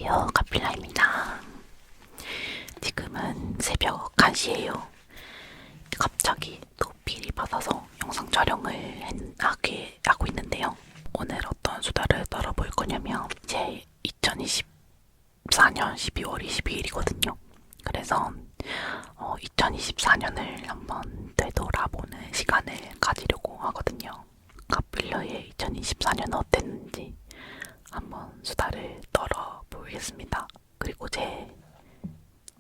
안녕하세요. 카필라입니다. 지금은 새벽 1시예요. 갑자기 또 필이 받아서 영상 촬영을 하고 있는데요. 오늘 어떤 수다를 떨어볼 거냐면 제 2024년 12월 22일이거든요. 그래서 2024년을 한번 되돌아보는 시간을 가지려고 하거든요. 카필러의 2024년 어땠는지 한번 수다를 떨어보겠습니다. 그리고 제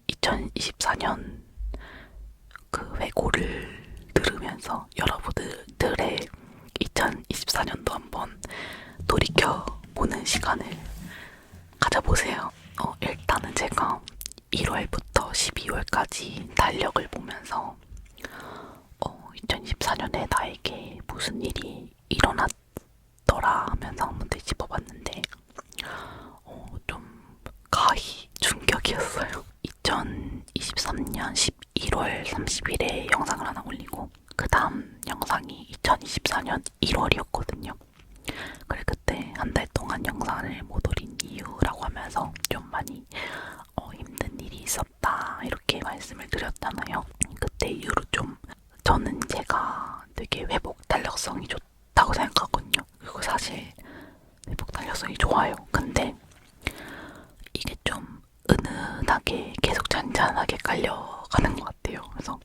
2024년 그 회고를 들으면서 여러분들의 2024년도 한번 돌이켜보는 시간을 가져보세요. 일단은 제가 1월부터 12월까지 달력을 보면서 2024년에 나에게 무슨 일이 일어났더라 하면서 한번 뒤집어봤는데 좀 가히 충격이었어요. 2023년 11월 30일에 영상을 하나 올리고 그 다음 영상이 2024년 1월이었거든요. 그래 그때 한 달 동안 영상을 못 올린 이유라고 하면서 좀 많이 힘든 일이 있었다 이렇게 말씀을 드렸잖아요. 그때 이후로 좀 저는 제가 되게 회복 달력성이 좋다고 생각하거든요. 그리고 사실 회복 달력성이 좋아요. 근데 이게 좀 은은하게 계속 잔잔하게 깔려가는 것 같아요. 그래서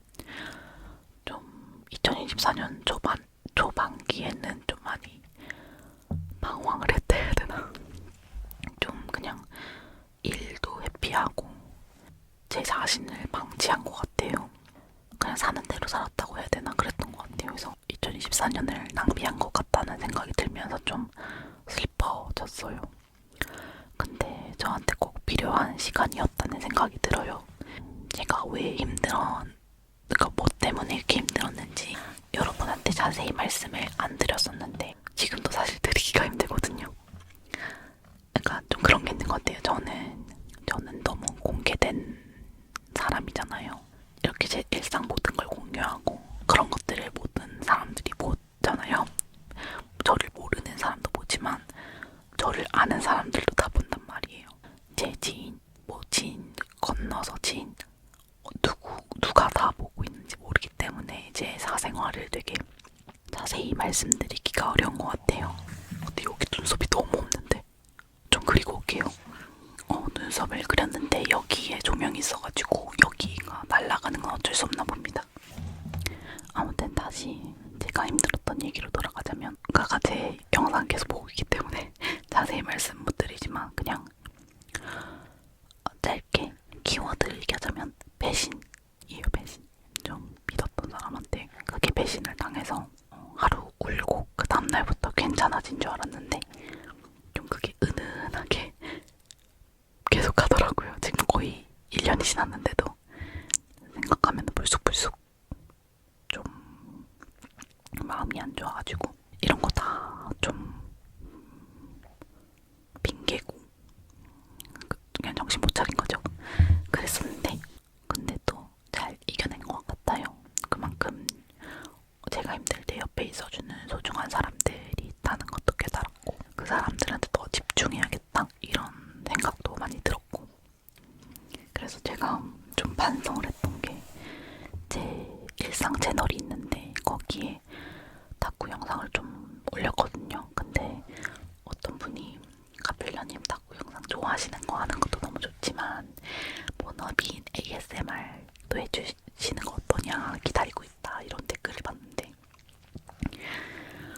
좀 2024년 초반기에는 좀 많이 방황을 했다 해야 되나? 좀 그냥 일도 회피하고 제 자신을 방치한 것 같아요. 그냥 사는 대로 살았다고 해야 되나? 그랬던 것 같아요. 그래서 2024년을 낭비한 것 같다는 생각이 들면서 좀 슬퍼졌어요. 근데 저한테 꼭 필요한 시간이었다는 생각이 들어요. 제가 왜 그러니까 뭐 때문에 이렇게 힘들었는지 여러분한테 자세히 말씀을 안 드렸었는데 지금도 사실 드리기가 힘들거든요. 그러니까 좀 그런 게 있는 것 같아요. 저는 너무 공개된 사람이잖아요. 이렇게 제 일상 모든 걸 공유하고 그런 것들을 모든 사람들이 보잖아요. 저를 모르는 사람도 보지만 저를 아는 사람들도 다 본단 말이에요. 제 지인, 지인 건너서 지인 누가 다 보고 있는지 모르기 때문에 제 사생활을 되게 자세히 말씀드리기가 어려운 것 같아요. 근데 여기 눈썹이 너무 없는데 좀 그리고 올게요. 눈썹을 그렸는데 여기에 조명이 있어가지고 여기가 날아가는 건 어쩔 수 없나 봅니다. 아무튼 다시 제가 힘들었던 얘기로 돌아가자면 아까 제 영상 계속 보고 있기 때문에 자세히 말씀 못 드리지만 그냥 짧게 키워드를 얘기하자면 배신이에요. 배신. 좀 믿었던 사람한테 그게 배신을 당해서 하루 울고 그 다음날부터 괜찮아진 줄 알았는데 좀 그게 은은하게 계속 가더라고요. 지금 거의 1년이 지났는데도 생각하면 불쑥불쑥 좀 마음이 안 좋아가지고 이런 거 다 좀 핑계고 그냥 정신 못 차린 거죠. 그랬었는데 근데 또 잘 이겨낸 것 같아요. 그만큼 제가 힘들 때 옆에 있어주는 소중한 사람들이 있다는 것도 깨달았고 그 사람들한테 더 집중해야겠다 이런 생각도 많이 들었고 그래서 제가 좀 반성을 했던 게 제 일상 채널이 있는데 거기에 탁구 영상을 좀 올렸거든요. 근데 어떤 분이 카필러님 탁구 영상 좋아하시는 거 하는 것도 너무 좋지만 본업인 ASMR도 해주시는 거 어떠냐 기다리고 있다 이런 댓글을 봤는데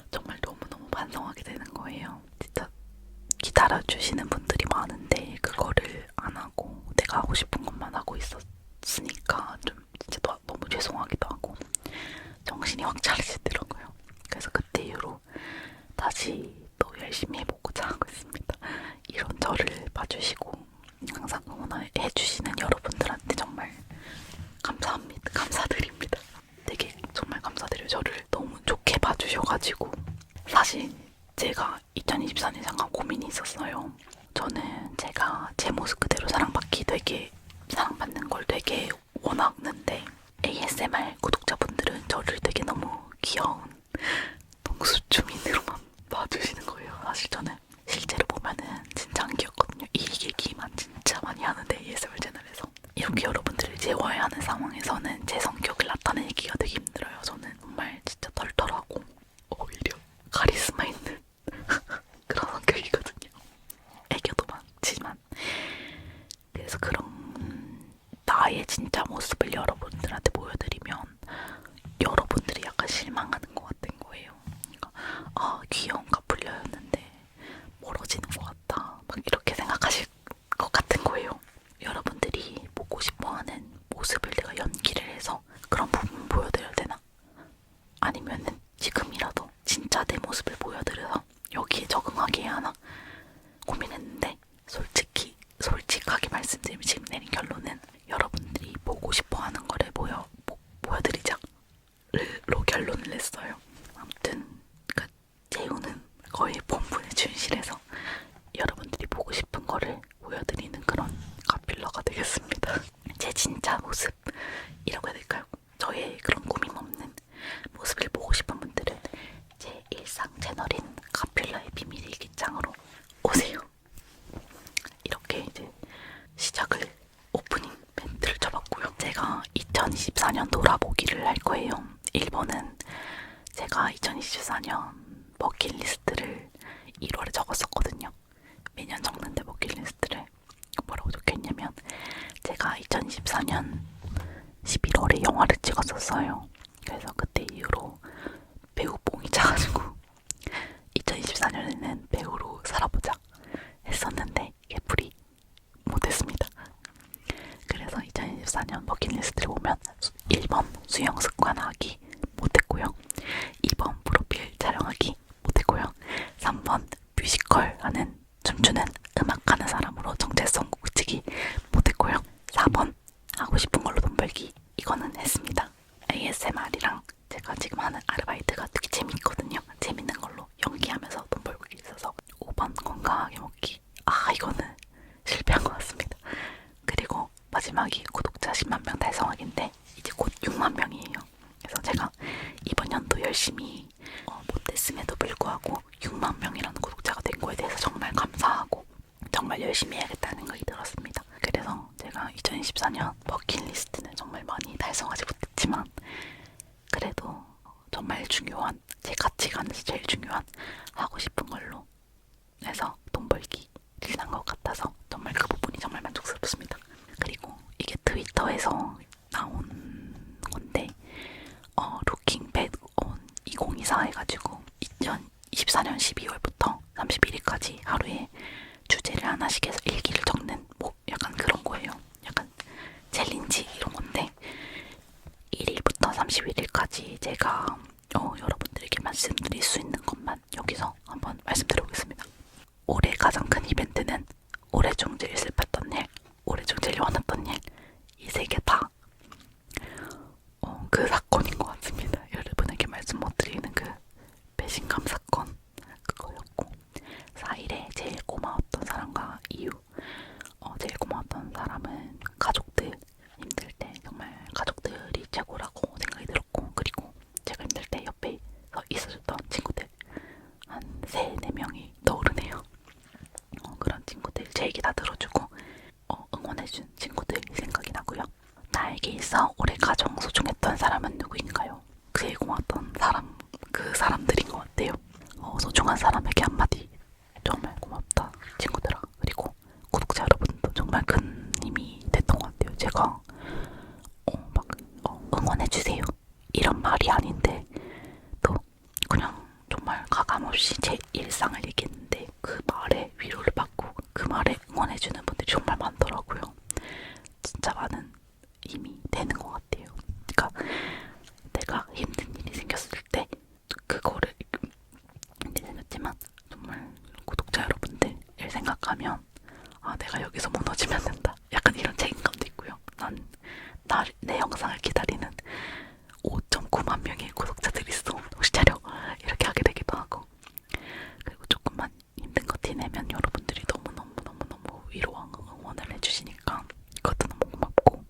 정말 너무너무 반성하게 되는 거예요. 진짜 기다려주시는 분들이 많은데 그거를 안 하고 내가 하고 싶은 것만 하고 있었으니까 좀 진짜 너무 죄송하기도 하고 정신이 확 차리시더라고요. 그래서 그때 이후로 다시 또 열심히 해보고자 하고 있습니다. 이런 저를 봐주시고 항상 응원해주시는 여러분들한테 정말 감사합니다. 감사드립니다. 되게 정말 감사드려요. 저를 너무 좋게 봐주셔가지고 사실 제가 2024년 잠깐 고민이 있었어요. 저는 제가 제 모습 그대로 사랑받는 걸 되게 원하는데 ASMR 구독자분들은 저를 되게 너무 귀여운 동수주민으로만 봐주시는 거예요. 사실 저는 실제로 보면은 진짜 안 귀엽거든요. 이게 기만 보여드려서 여기에 적응하게 해야 하나 고민했는데 솔직하게 말씀드리면 지금 내린 결론은 여러분들이 보고 싶어하는 거를 보여드리자로 결론을 냈어요. 아무튼 재우는 거의 본분에 충실해서 여러분들이 보고 싶은 거를 보여드리는 그런 카필러가 되겠습니다. 제 진짜 모습이라고 해야 될까요? 저의 그런 꾸밈 없는 모습을 보고 싶은 분들은 제 일상 채널인 카필러의 비밀 일기장으로 오세요. 이렇게 이제 시작을 오프닝 멘트를 쳐봤고요. 제가 2024년 돌아보기를 할 거예요. 1번은 제가 2024년 버킷리스트를 1월에 적었었거든요. 매년 적는데 버킷리스트를 뭐라고 적혀있냐면 제가 2024년 11월에 영화를 찍었었어요. 그래서 그때 이후로 배우 뽕이 차가지고 2024년에는 배우로 살아보자 했었는데 개풀이 못했습니다. 그래서 2024년 버킷리스트를 보면 1번 수영 습관하기 못했고요. 2번 프로필 촬영하기 못했고요. 3번 뮤지컬 하는 춤추는 음악하는 사람으로 정체성 굳히기 못했고요. 4번 하고 싶은 걸로 돈 벌기 이거는 했습니다. ASMR이랑 제가 지금 하는 아르바이트가 되게 재밌거든요. 재밌는 걸로 연기하면서 돈 벌고 있어서 5번 건강하게 먹기 이거는 실패한 것 같습니다. 그리고 마지막이 구독자 10만 명 달성하기인데 이제 곧 6만 명이에요. 그래서 제가 이번 연도 열심히 못했음에도 불구하고 6만 명이라는 구독자가 된 거에 대해서 정말 감사하고 정말 열심히 해야겠다는 생각이 들었습니다. 그래서 제가 2024년 버킷리스트는 정말 많이 달성하지 못했지만 그래도 정말 중요한 제 가치관에서 제일 중요한 하고 싶은 걸로 해서 돈 벌기를 한 것 같아서 정말 그 부분이 정말 만족스럽습니다. 그리고 이게 트위터에서 나온 건데 Looking Back on 2024 해가지고 2024년 12월부터 31일까지 하루에 주제를 하나씩 해서 일기를 적는 뭐 약간 그런 거예요. 약간 챌린지 이런 건데 1일부터 31일까지 제가 여러분들에게 말씀드릴 수 있는 것만 여기서 한번 말씀드려보겠습니다. 올해 가장 큰 이벤트는 올해 중 제일 슬펐던 일, 올해 중 제일 화났던 일, 이 세 개 다 그 사건인 것 같습니다. 여러분에게 말씀 못 드리는 그 배신감 사건 그거였고 4일에 제일 고마웠던 사람과 이유 제일 고마웠던 사람은 가족들 힘들 때 정말 가족들이 최고라고 생각이 들었고 그리고 제가 힘들 때 옆에 있어줬던 친구들 한 3-4명이 떠오르네요. 그런 친구들 제 얘기 다 들어주고 응원해준 친구들이 생각이 나고요. 나에게 있어 올해 가장 소중했던 사람은 누구인가요? 제일 고마웠던 사람, 그 사람들인 것 같아요. 소중한 사람에게 한마디 정말 고맙다 친구들아. 그리고 구독자 여러분도 정말 큰 힘이 됐던 것 같아요. 제가 응원해주세요 이런 말이 아닌데 또 그냥 정말 가감없이 제 일상을 얘기했는데 그 말에 위로를 받고 그 말에 응원해주는 분들이 정말 많더라고요. 진짜 많은 힘이 되는 것 같아요. 그러니까 내가 힘든 일이 생겼을 때 그거를 생겼지만 정말 구독자 여러분들 생각하면 내가 여기서 무너지면 안 된다 약간 이런 책임감도 있고요. 내 영상을 기다리는 5.9만 명의 구독자들이 있어 정신 차려 이렇게 하게 되기도 하고 그리고 조금만 힘든 거 티내면 여러분들이 너무너무 위로와 응원을 해주시니까 그것도 너무 고맙고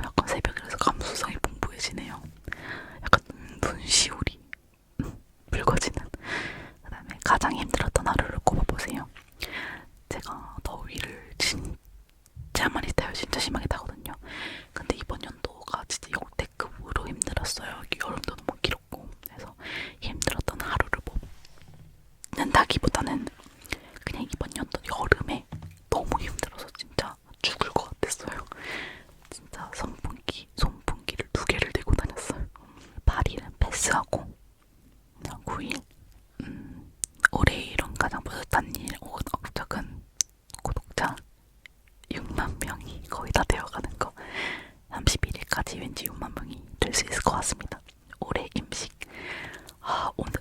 약간 새벽이라서 감수성이 풍부해지네요. 약간 눈시울이 붉어지는. 그 다음에 가장 힘들었던 하루를 꼽아보세요. 제가 더위를 진짜 많이 타요. 진짜 심하게 타거든요. 근데 이번 연도가 진짜 역대급으로 힘들었어요. 여름도 너무 길었고 그래서 힘들었던 하루를 뽑는다기보다는 그냥 이번 연도 여름에 너무 힘들어서 진짜 죽을 것 같았어요. 진짜 손풍기를 2개를 들고 다녔어요. 8일은 패스하고 그냥 9일 올해 이런 가장 뿌듯한 일 적은 구독자 6만 명이 거의 다 되어가는 거. 31일까지 왠지 6만 명이 될 수 있을 것 같습니다. 올해 임식 오늘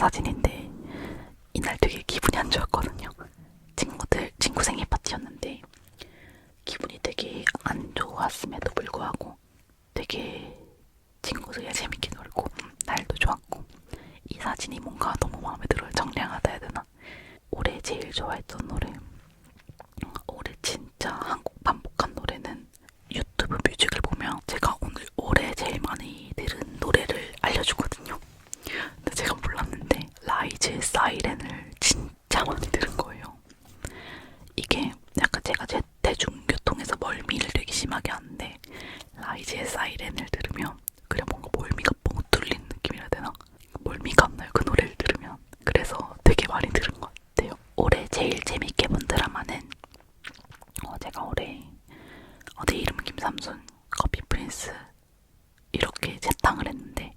사진인데 이날 되게 기분이 안 좋았거든요. 친구 생일 파티였는데 기분이 되게 안 좋았음에도 불구하고 되게 친구들이랑 재밌게 놀고 날도 좋았고 이 사진이 뭔가 너무 마음에 들어요. 정량하다 해야 되나? 올해 제일 좋아했던 노래, 올해 진짜 한국 반복한 노래는 유튜브 뮤직을 보면 제가 오늘 올해 제일 많이 들은 노래를 알려주거든요. 근데 제가 몰랐는데 라이즈의 사이렌을 진짜 많이 들은 거예요. 이게 약간 제가 제 대중교통에서 멀미를 되게 심하게 하는데 라이즈의 사이렌을 들으면 그냥 뭔가 멀미가 뻥 뚫리는 느낌이라 해야 되나? 멀미가 안 나요, 그 노래를 들으면. 그래서 되게 많이 들은 것 같아요. 올해 제일 재밌게 본 드라마는 제가 올해 내 이름은 김삼순, 커피 프린스 이렇게 재탕을 했는데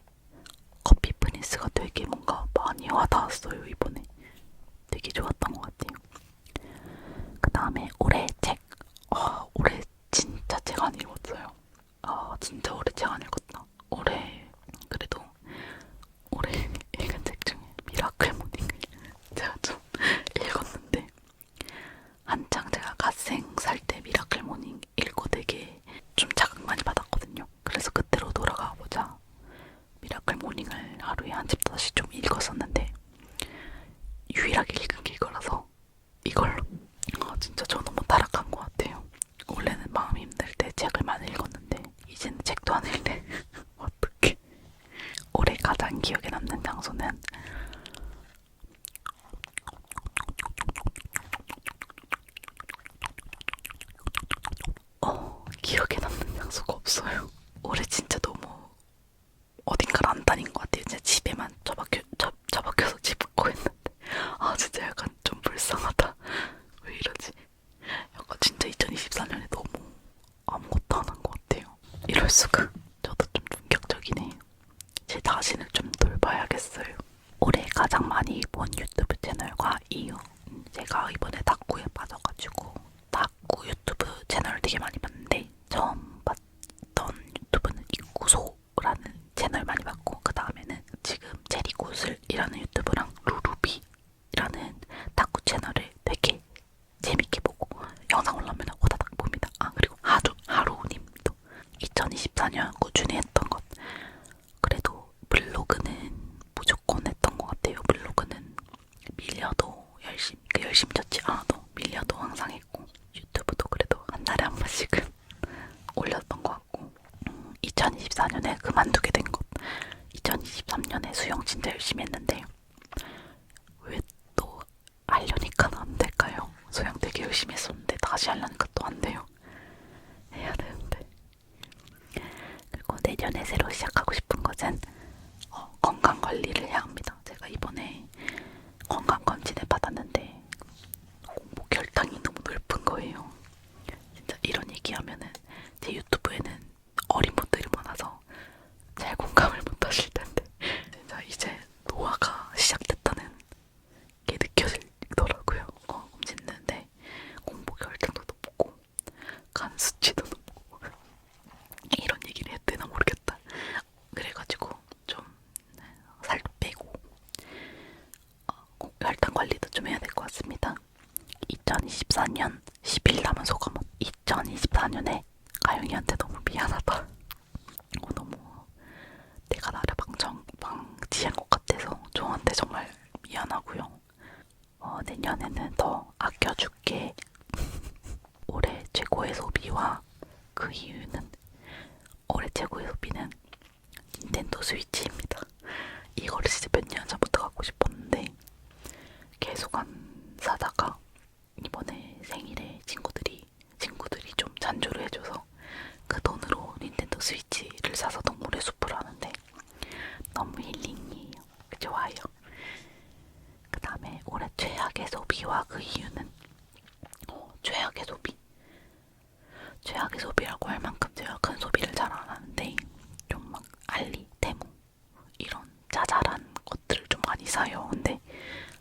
커피 프린스가 되게 뭔가 많이 와닿았어요. 이번에 되게 좋았던 것 같아요. 그 다음에 올해 책, 올해 진짜 책 안 읽었어요. 진짜 올해 책 안 읽었다. 올해 그래도 올해 읽은 책 중에 미라클 모닝을 제가 좀 읽었는데 한창 제가 갓생 살 때 미라클 모닝 읽고 되게 좀 자극 많이 받았거든요. 그래서 그때로 돌아가 보자 미라클 모닝을 하루에 한 집 다시 좀 읽었었는데 유일하게 읽은 게 이거라서 이걸로 진짜 저 너무 타락한 것 같아요. 원래는 마음이 힘들 때 책을 많이 읽었는데 이제는 책도 안 읽네. 어떡해. 올해 가장 기억에 남는 장소는 기억에 남는 장소가 없어요. 올해 진짜 너무 어딘가를 안 다닌 것 같아요. 진짜 집에만 처박혀서 집고 했는데 진짜 약간 좀 불쌍하다. 왜 이러지? 약간 진짜 2024년에 너무 아무것도 안 한 것 같아요. 이럴 수가. 저도 좀 충격적이네요. 제 자신을 좀 돌봐야겠어요. 올해 가장 많이 본 유튜브 채널과 이유. 제가 이번에 닥구에 빠져가지고 닥구 유튜브 채널을 되게 많이 봤는데 처음 봤던 유튜브는 이구소라는 채널 많이 봤고 그 다음에는 지금 제리구슬이라는 유튜브랑 루루비라는 닥구 채널을 되게 재밌게 보고 영상 올라오면 오다닥 봅니다. 그리고 하루님도 2024년 꾸준히 했던 것. 그래도 블로그는 무조건 했던 것 같아요. 블로그는 밀려도 열심히 쳤지 않아도 밀려도 항상 했고 유튜브도 그래도 한 달에 한 번씩은 올렸던 것 같고 2024년에 그만두게 된 것. 2023년에 수영 진짜 열심히 했는데 왜 또 하려니까 안 될까요? 수영 되게 열심히 했었는데 다시 하려니까 또 안 돼요. 해야 되는데. 그리고 내년에 새로 시작하고 싶은 것은 건강 관리를 해야 합니다. 제가 이번에 건강 검진을 받았는데 공복 혈당이 너무 높은 거예요. 진짜 이런 얘기하면은 제 유튜브에는 어린 분들이 많아서 잘 공감을 못 하실 텐데 진짜 이제 노화가 시작됐다는 게 느껴지더라고요. 검진했는데 공복 혈당도 높고 간 수치도 높고 이런 얘기를 해도 되나 모르겠다. 그래가지고 좀 살도 빼고 혈당 관리도 좀 해야 될 것 같습니다. 2024년 10일 남은 소감은 2024년에 가영이한테 너무 미안하다. 너무 내가 나를 방치한 것 같아서 저한테 정말 미안하고요. 내년에는 더 아껴줄게. 올해 최고의 소비와 그 이유는 올해 최고의 소비는 닌텐도 스위치입니다. 이거를 진짜 몇 년 전부터 갖고 싶었는데 계속 안 사다가 이번에 생일에 친구들이 좀 잔조를 해줘서 그 돈으로 닌텐도 스위치를 사서 동물의 숲을 하는데 너무 힐링이에요. 좋아요. 그 다음에 올해 최악의 소비와 그 이유는 최악의 소비라고 할 만큼 제가 큰 소비를 잘 안 하는데 좀 막 알리, 테무 이런 자잘한 것들을 좀 많이 사요. 근데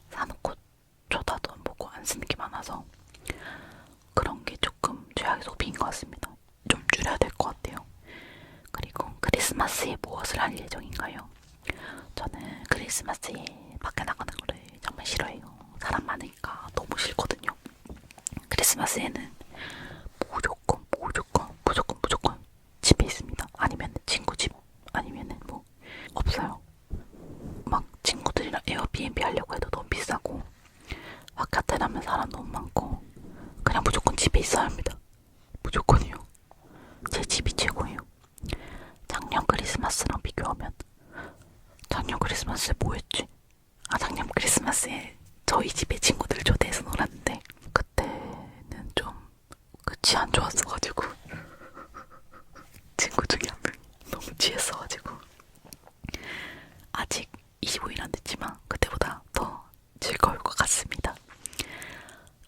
사놓고 쳐다도 안 보고 안 쓰는 게 많아서 그런 게 조금 최악의 소비인 것 같습니다. 좀 줄여야 될 것 같아요. 그리고 크리스마스에 무엇을 할 예정인가요? 저는 크리스마스에 밖에 나가는 거를 정말 싫어해요. 사람 많으니까 너무 싫거든요. 크리스마스에는 무조건 집에 있습니다. 아니면 친구 집, 아니면은 뭐 없어요. 막 친구들이랑 에어비앤비 하려고 해도 너무 비싸고 바깥에 나면 사람 너무 많고 그냥 무조건 집에 있어야 합니다. 무조건이요. 제 집이 최고예요. 작년 크리스마스랑 비교하면 작년 크리스마스에 뭐 했지? 작년 크리스마스에 저희 집에 친구들 초대해서 놀았는데 그때는 좀 끝이 안 좋았어가지고 친구 중에 한 명이 너무 취했어가지고 아직 25일 안 됐지만 그때보다 더 즐거울 것 같습니다.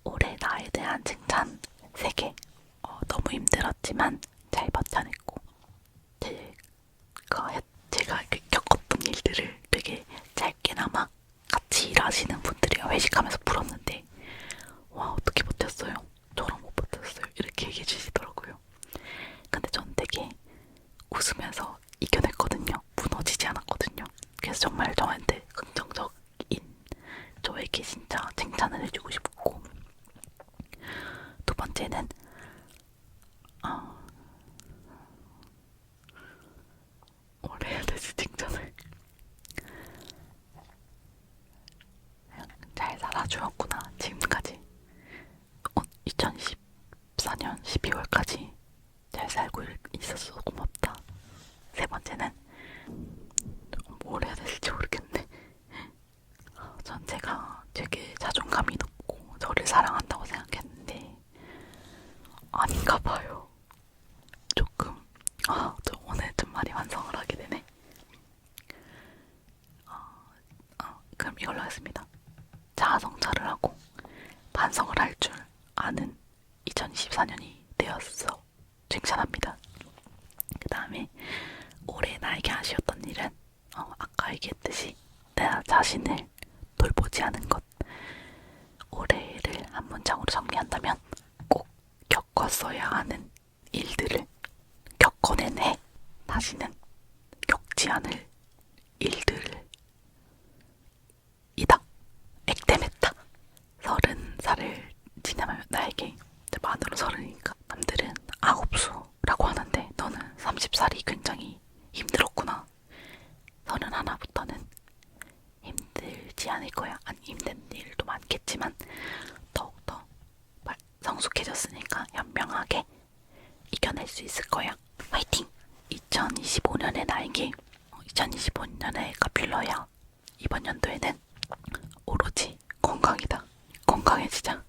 올해 나에 대한 칭찬 3개. 너무 힘들었지만 잘 버텨냈고 제가 겪었던 일들을 되게 짧게나마 같이 일하시는 분들이랑 회식하면서 풀었는데 와 어떻게 버텼어요? 저랑 못 버텼어요. 이렇게 얘기해 주시더라고요. 근데 전 되게 웃으면서 이겨냈거든요. 무너지지 않았거든요. 그래서 정말 저한테 긍정적인 저에게 진짜 칭찬을 해주고 싶고 두 번째는 뭘 해야 되지 칭찬을 잘 살아주었구나 지금까지 2024년 12월까지 잘 살고 있어서 고맙다. 세 번째는 뭘 해야 될지 모르겠네. 전 제가 되게 자존감이 높고 저를 사랑한다고 생각했는데 아닌가 봐요. 조금 저 오늘 좀 많이 완성을 하게 되네. 그럼 이걸로 하겠습니다. 자아성찰을 하고 반성을 할 줄 아는 2024년이 되었어. 칭찬합니다. 그 다음에 올해 나에게 아쉬웠던 일은 아까 얘기했듯이 내 자신을 돌보지 않은 것. 올해를 한 문장으로 정리한다면 꼭 겪었어야 하는 일들을 겪어낸 해. 다시는 겪지 않을 일들을 이다. 액땜했다. 30살을 지나면 나에게 만으로 30이니까 남들은 아홉수라고 하는데 너는 30살이 굉장히 힘들었구나. 31부터는 힘들지 않을 거야. 아니 힘든 일도 많겠지만 더욱더 성숙해졌으니까 현명하게 이겨낼 수 있을 거야. 화이팅! 2025년의 나에게 2025년에가 필러야. 이번 연도에는 오로지 건강이다. 건강해지자.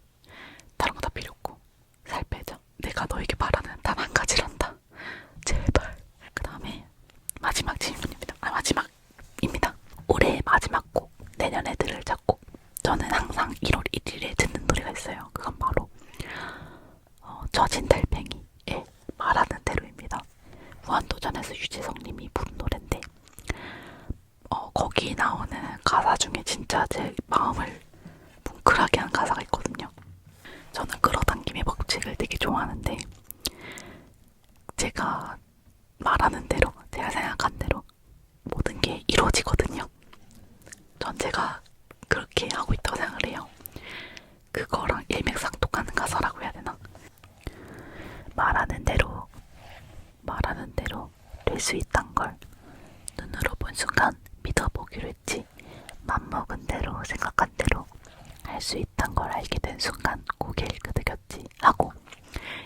다른 거 다 필요 없고 살 빼자. 내가 너에게 바라는 단 한 가지란다. 제발. 그 다음에 마지막 질문입니다. 마지막입니다. 올해의 마지막 곡, 내년에 들을 작곡. 저는 항상 1월 1일에 듣는 노래가 있어요. 그건 바로 젖은 달팽이의 말하는 대로입니다. 무한도전에서 유재석님이 부른 노래인데 거기 나오는 가사 중에 진짜 제 마음을 뭉클하게 한 가사가 있거든요. 저는 끌어당김의 법칙을 되게 좋아하는데 제가 말하는 대로, 제가 생각한 대로 모든 게 이루어지거든요. 전 제가 그렇게 하고 있다고 생각을 해요. 그거랑 일맥상통하는 가사라고 해야 되나? 말하는 대로 될 수 있단 걸 눈으로 본 순간 믿어보기로 했지. 맘먹은 대로 생각한 대로 할 수 있단 걸 알게 된 순간 고개를 끄덕였지 하고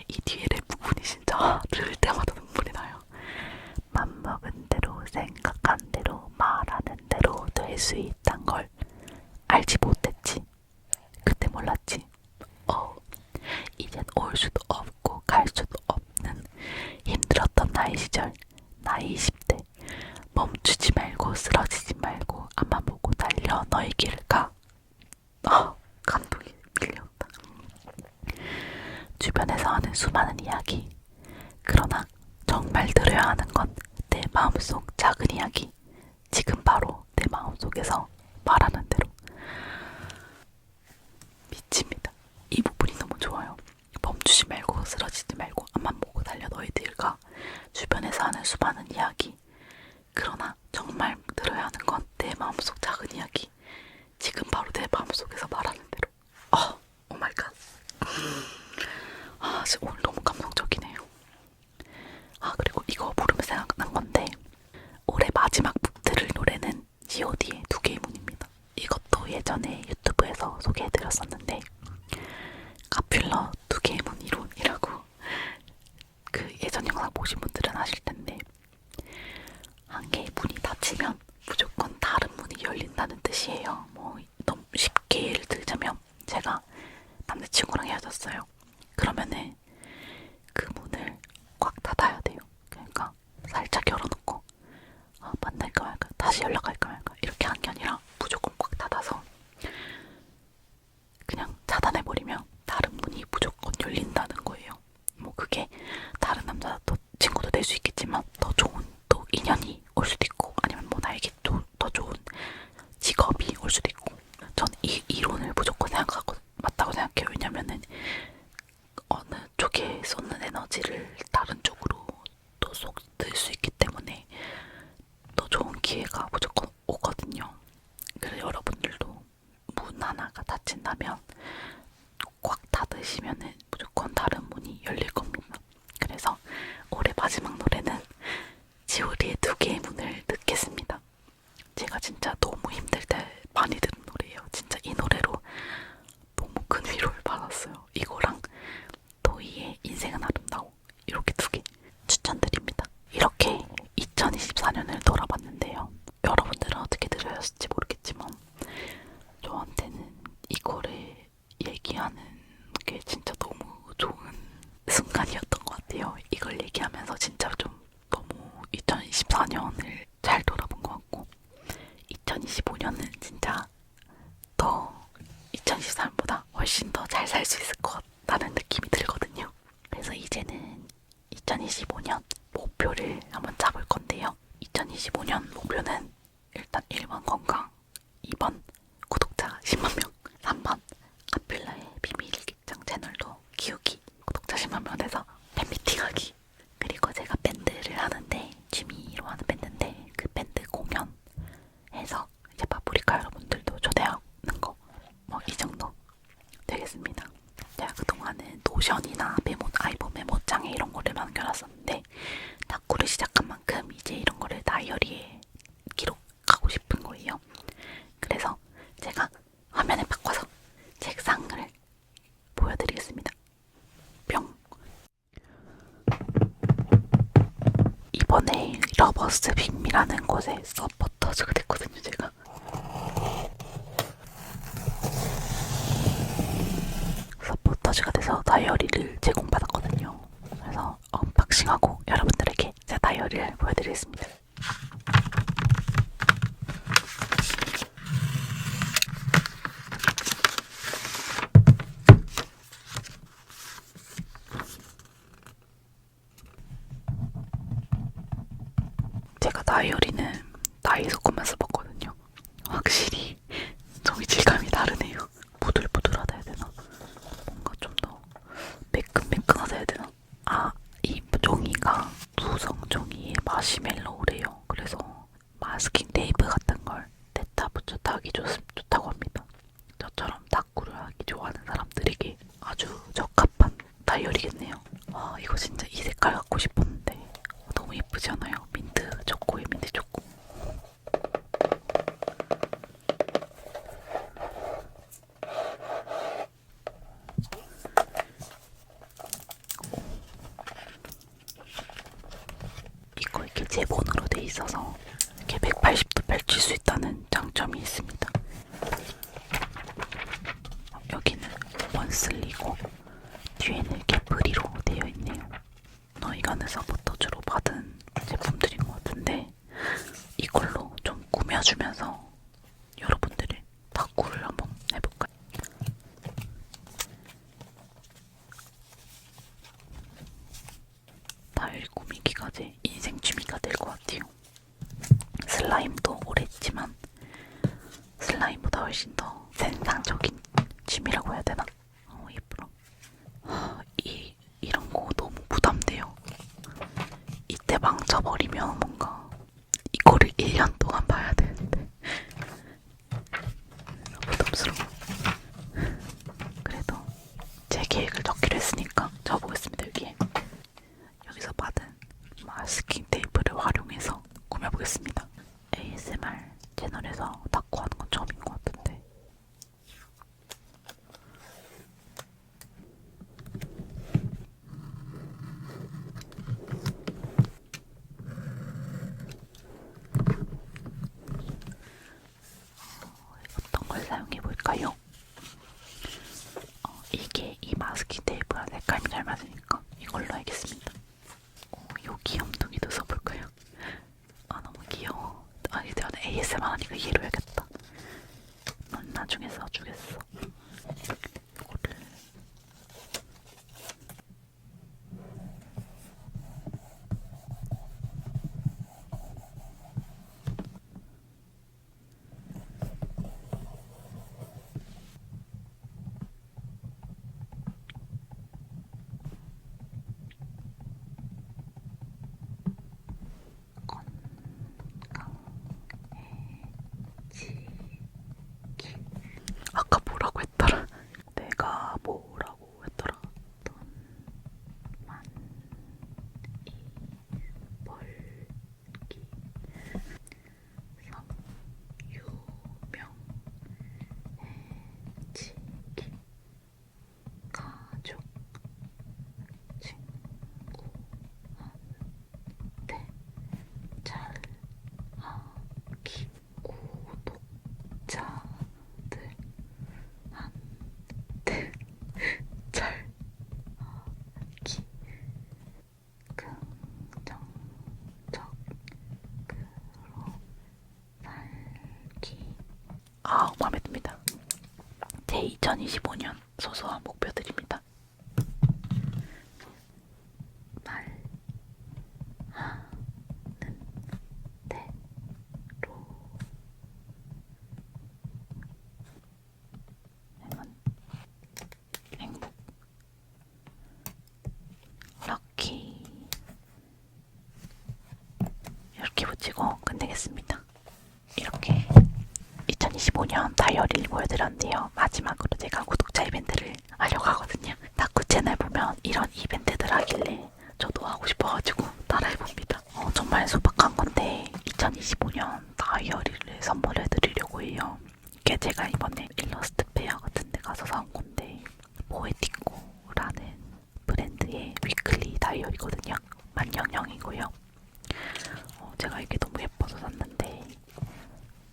이 뒤에를 부분이 진짜 들을 때마다 눈물이 나요. 맘먹은 대로 생각한 대로 말하는 대로 될 수 있단 걸 알지 못했지. 그때 몰랐지. 이젠 올 수도 없고 갈 수도 없는 힘들었던 나의 시절, 나의 20대. 멈추지 말고 쓰러지지 말고 앞만 보고 달려 너의 길을 가. 감동이 밀려온다. 주변에서 하는 수많은 이야기. 그러나 정말 들어야 하는 건 내 마음속 작은 이야기. 지금 바로 내 마음속에서 말하는 대로. 미칩니다. 이 부분이 너무 좋아요. 멈추지 말고 쓰러지지 말고 앞만 보고 달려 너의 길가. 주변에서 하는 수많은 이야기. 그러나 정말 들어야 하는 건 내 마음속 작은 이야기. 지금 바로 내 마음속에서 말하는 대로. 오 마이 갓. 진짜 오늘 너무 감성적이네요. 그리고 이거 부르면 생각난 건데, 올해 마지막 북 들을 노래는 G.O.D의 두 개의 문입니다. 이것도 예전에 유튜브에서 소개해드렸었는데, 카퓰러 두 개의 문 이론이라고 그 예전 영상 보신 분들은 아실 텐데, 한 개의 문이 닫히면 무조건 다른 문이 열린다는 뜻이에요. 뭐 너무 쉽게 예를 들자면, 제가 남자친구랑 헤어졌어요. 그러면은 그 문을 꽉 닫아야 돼요. 그러니까 살짝 열어놓고 만날까 말까, 다시 연락할까 말까 이렇게 한 게 아니라 무조건 꽉 닫아서 그냥 차단해버리면 다른 문이 무조건 열린다는 거예요. 뭐 그게 다른 남자 또 친구도 될 수 있겠지만, 더 좋은 또 인연이 올 수도 있고, 아니면 뭐 나에게 또 더 좋은 직업이 올 수도 있고, 전 이 이론을 무조건 생각하고 맞다고 생각해요. 왜냐면은 어느 쪽에 쏟는 에너지를 다른 쪽으로 또 쏟을 수 있기 때문에 더 좋은 기회가 무조건 오거든요. 그래서 여러분들도 문 하나가 닫힌다면 꽉 닫으시면은 무조건 다른 문이 열릴 겁니다. 그래서 올해 마지막 노래는 G.O.D의 두 개의 문을 듣겠습니다. 제가 진짜 너무 힘들 때 많이 듣는 노래예요. 진짜 이 노래로 너무 큰 위로를 받았어요. 이거랑 도희의 인생은 아름다워, 이렇게 두 개 추천드립니다. 이렇게 2024년을 돌아봤는데요. 여러분들은 어떻게 들으셨을지 모르겠지만, 저한테는 이거를 얘기하는 게 진짜 너무 좋은 순간이었던 것 같아요. 이걸 얘기하면서 진짜 좀 너무 2024년을 잘 돌아본 것 같고, 2025년은 진짜 더 2023년보다 훨씬 더 잘 살 수 있을 것 같다는 느낌이 들거든요. 그래서 이제는 2025년 목표를 한번 짜볼 건데요. 2025년 목표는 일단 1번 건강, 2번 구독자 10만 명, 3번 카필라의 비밀일기장 채널도 키우기, 구독자 10만 명에서 팬미팅 하기. 그리고 제가 밴드를 하는데, 취미로 하는 밴드인데, 그 밴드 공연해서 이제 파프리카 여러분들도 초대하는 거, 뭐 이 정도 되겠습니다. 제가 그동안은 노션이나 메모, 아이폰 메모장에 이런 거를 남겨놨었는데, 탁구를 시작한 만큼 이제 이런 거를 다이어리에 기록하고 싶은 거예요. 그래서 제가 화면에 바꿔서 책상을 보여드리겠습니다. 뿅. 이번에 러버스 빅미라는 곳에 서포터즈가 됐거든요, 제가. 서포터즈가 돼서 다이어리를 제공받았거든요. 그래서 언박싱하고 여러분들에게 제 다이어리를 보여드리겠습니다. 제가 다이어리는 다이소 것만 써봤거든요. 확실히 종이 질감이 다르네요. 부들부들하다 해야 되나? 뭔가 좀 더 매끈매끈하다 해야 되나? 이 종이가 무성 종이에 마시멜로우래요. 그래서 마스킹 테이프 같은 걸 뗐다 붙였다 하기 좋다고 합니다. 저처럼 탁구를 하기 좋아하는 사람들에게 아주 적합한 다이어리겠네요. 이거 진짜 이 색깔 갖고 싶었는데 너무 예쁘지 않아요? 민트 초코에 민트 초코. 이거 이렇게 제본으로 돼 있어서 이렇게 180도 펼칠 수 있다는 장점이 있습니다. 여기는 원슬리고 뒤에는 이렇게 프리로 되어 있네요. 이거는 서포터즈로 받은 제품들인 것 같은데, 이걸로 좀 꾸며주면서 여러분들이 탁구를 한번 해볼까요? 다이어리 꾸미기가 제 인생 취미가 될 것 같아요. 슬라임도 오래 했지만 슬라임보다 훨씬 더 센상적인 취미라고 해야 되나? 예쁘다. 이런 거 너무 부담돼요. 이때 망쳐버리면 뭔가 이거를 1년 동안 봐야 되는데 좋아요. 이게 이 마스킹 테이프랑 색감이 잘 맞으니까 이걸로 하겠습니다. 요 귀염둥이도 써볼까요? 너무 귀여워. 이제 나는 ASMR 하니까 이해로 해야겠다. 넌 나중에 써주겠어. 이거를 아까 뭐라고 했더라? 내가 뭐라고 했더라? 돈만 벌기 성유명해지기 가족 친구한테 잘하기 구독자들한테 잘하기 긍정적으로 살기. 마음에 듭니다. 제 2025년 소소한 목표들입니다. 말하는 대로 행복 럭키 이렇게 붙이고 끝내겠습니다. 이렇게 2025년 다이어리를 보여드렸는데요. 마지막으로 제가 구독자 이벤트를 하려고 하거든요. 다쿠 채널 보면 이런 이벤트들 하길래 저도 하고 싶어가지고 따라해봅니다. 정말 소박한 건데 2025년 다이어리를 선물해드리려고 해요. 이게 제가 이번에 일러스트 페어 같은 데 가서 산 건데 포에티코라는 브랜드의 위클리 다이어리거든요. 만년형이고요. 제가 이게 너무 예뻐서 샀는데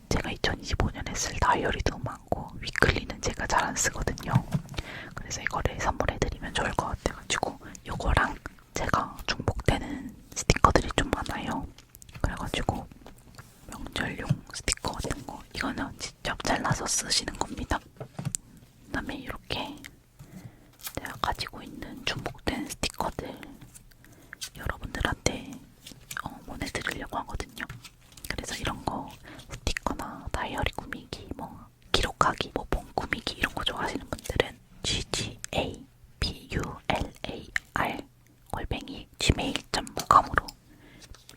제가 2025년에 쓸 다이어리도 많고 위클리는 제가 잘 안 쓰거든요. 그래서 이거를 선물해드리면 좋을 것 같아가지고 이거랑 제가 중복되는 스티커들이 좀 많아요. 그래가지고 명절용 스티커 같은 거 이거는 직접 잘라서 쓰시는 겁니다. 그다음에 이렇게 제가 가지고 있는 중복된 스티커들 여러분들한테 보내드리려고 하거든요. 그래서 이런 거 스티커나 다이어리 꾸미기, 뭐 기록하기, 뭐 본 꾸미기 이런 거 좋아하시는 분들은 ggapular@gmail.com으로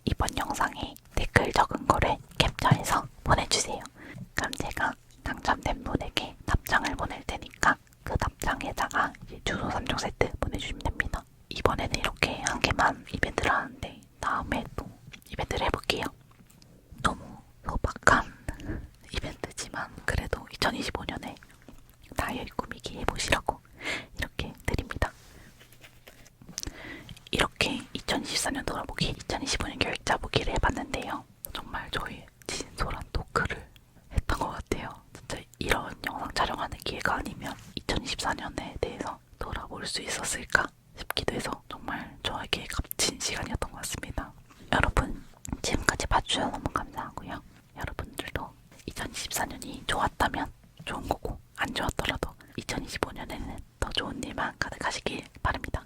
이번 영상에 댓글 적은 거를 캡처해서 보내주세요. 그럼 제가 당첨된 분에게 답장을 보낼 테니까 그 답장에다가 주소 3종 세트 보내주시면 됩니다. 이번에는 이렇게 한 개만 이벤트를 하는데 다음에 또 이벤트를 해볼게요. 너무 소박한 이벤트지만 그래도 2025년에 다이어리 꾸미기 해보시라고 이렇게 드립니다. 이렇게 2024년 돌아보기, 2025년 계획 짜보기를 해봤는데요. 정말 저의 진솔한 토크를 했던 것 같아요. 진짜 이런 영상 촬영하는 기회가 아니면 2024년에 대해서 돌아볼 수 있었을까 싶기도 해서 정말 저에게 값진 시간이었던 것 같습니다. 여러분 지금까지 봐주셔서 너무 감사하고요. 여러분들도 2024년이 좋았다면 좋은 거고 안 좋았더라도 2025년에는 더 좋은 일만 가득하시길 바랍니다.